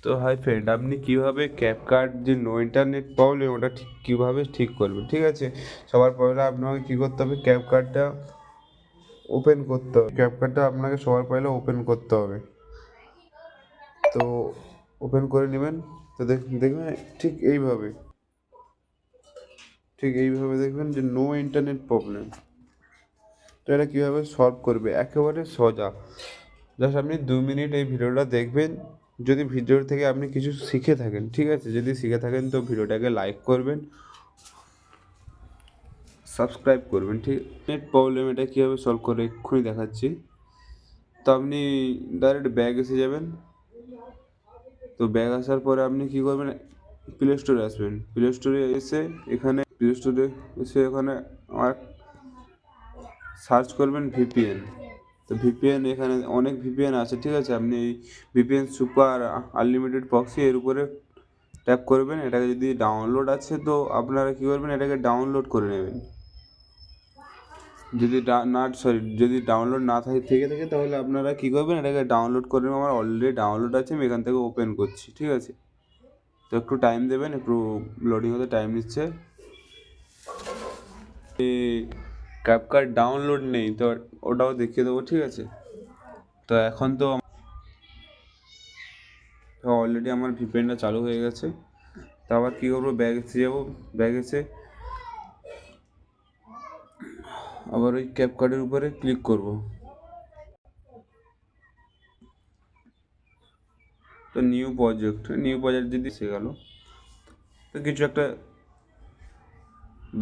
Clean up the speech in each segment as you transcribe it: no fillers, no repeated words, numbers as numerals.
তো hi friend, আপনি কীভাবে ক্যাপকাট যে নো ইন্টারনেট প্রবলেম ওটা কীভাবে ঠিক করবেন, ঠিক আছে? সবার পহলে আপনাকে কী করতে হবে, ক্যাপকাটটা ওপেন করতে হবে। ক্যাপকাটটা আপনাকে সবার পহলে ওপেন করতে হবে। তো ওপেন করে নেবেন। তো দেখবেন ঠিক এইভাবে দেখবেন যে নো ইন্টারনেট প্রবলেম। তো এটা কীভাবে সলভ করবে, একেবারে সোজা। জাস্ট আপনি 2 মিনিট এই ভিডিওটা দেখবেন। যদি ভিডিও থেকে আপনি কিছু শিখে থাকেন, ঠিক আছে, যদি শিখে থাকেন তো ভিডিওটাকে লাইক করবেন, সাবস্ক্রাইব করবেন, ঠিক। নেট প্রবলেম এটা কীভাবে সলভ করে এক্ষুনি দেখাচ্ছি। তো আপনি ডাইরেক্ট ব্যাগ এসে যাবেন। তো ব্যাগ আসার পরে আপনি কী করবেন, প্লে স্টোরে আসবেন। প্লে স্টোরে এসে এখানে আমার সার্চ করবেন ভিপিএন। তো ভিপিএন এখানে অনেক ভিপিএন আছে, ঠিক আছে। আপনি এই ভিপিএন সুপার আনলিমিটেড প্রক্সি এর উপরে ট্যাপ করবেন। এটাকে যদি ডাউনলোড আছে তো আপনারা কী করবেন, এটাকে ডাউনলোড করে নেবেন। যদি ডাউনলোড না থেকে থাকে তাহলে আপনারা কী করবেন, এটাকে ডাউনলোড করে নেবেন। আমার অলরেডি ডাউনলোড আছে, আমি এখান থেকে ওপেন করছি, ঠিক আছে। তো একটু টাইম দেবেন, একটু লোডিং হতে টাইম নিচ্ছে। ক্যাপকাট ডাউনলোড নেই তো ওটাও দেখিয়ে দেবো, ঠিক আছে। তো এখন তো অলরেডি আমার ভিপিএনটা চালু হয়ে গেছে। তো আবার কী করবো, ব্যাগ এসে যাবো। ব্যাগ এসে আবার ওই ক্যাপকাটের উপরে ক্লিক করব। তো নিউ প্রজেক্ট যদি এসে গেল, তো কিছু একটা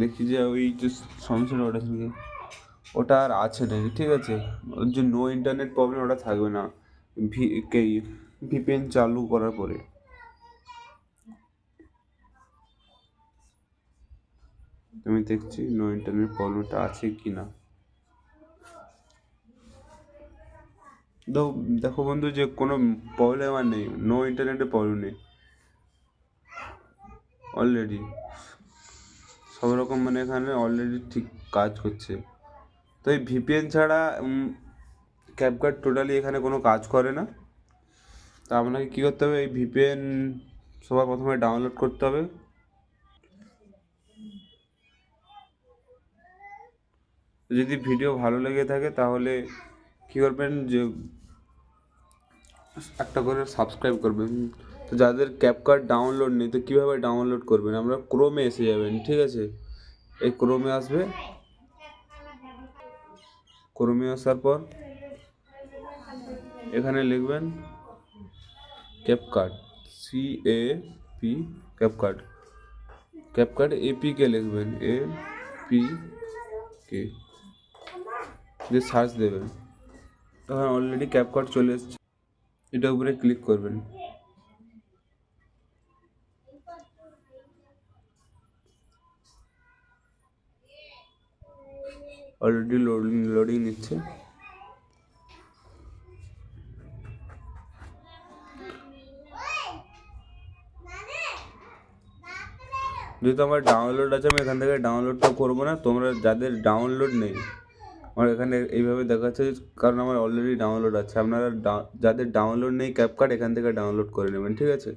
দেখি যে ওই যে সমস্যাটা ওটা আর আছে নাকি, ঠিক আছে। ওর যে নো ইন্টারনেট প্রবলেম ওটা থাকবে না ভিপিএন চালু করার পরে। আমি দেখছি নো ইন্টারনেট প্রবলেমটা আছে কি না। দেখো বন্ধু, যে কোনো প্রবলেম আর নেই, নো ইন্টারনেটের প্রবলেম নেই অলরেডি। সব রকম মানে এখানে অলরেডি ঠিক কাজ করছে। তো এই ভিপিএন ছাড়া ক্যাপকাট টোটালি এখানে কোনো কাজ করে না। তা আপনাকে কী করতে হবে, এই ভিপিএন সবার প্রথমে ডাউনলোড করতে হবে। যদি ভিডিও ভালো লেগে থাকে তাহলে কী করবেন, যে একটা করে সাবস্ক্রাইব করবেন। তো যাদের ক্যাপকাট ডাউনলোড নেই তো কীভাবে ডাউনলোড করবেন, আমরা ক্রোমে এসে যাবেন, ঠিক আছে। এই ক্রোমে আসবে। ক্রোমে আসার পর এখানে লিখবেন ক্যাপকাট, CAP, ক্যাপকাট APK লিখবেন, APK দিয়ে সার্চ দেবেন। তখন অলরেডি ক্যাপকাট চলে এসছে, এটার উপরে ক্লিক করবেন। অলরেডি লোডিং নিচ্ছে। যেহেতু আমার ডাউনলোড আছে আমি এখান থেকে ডাউনলোডটা করবো না। তোমরা যাদের ডাউনলোড নেই, আমার এখানে এইভাবে দেখাচ্ছে কারণ আমার অলরেডি ডাউনলোড আছে। আপনারা যাদের ডাউনলোড নেই ক্যাপকাট এখান থেকে ডাউনলোড করে নেবেন, ঠিক আছে।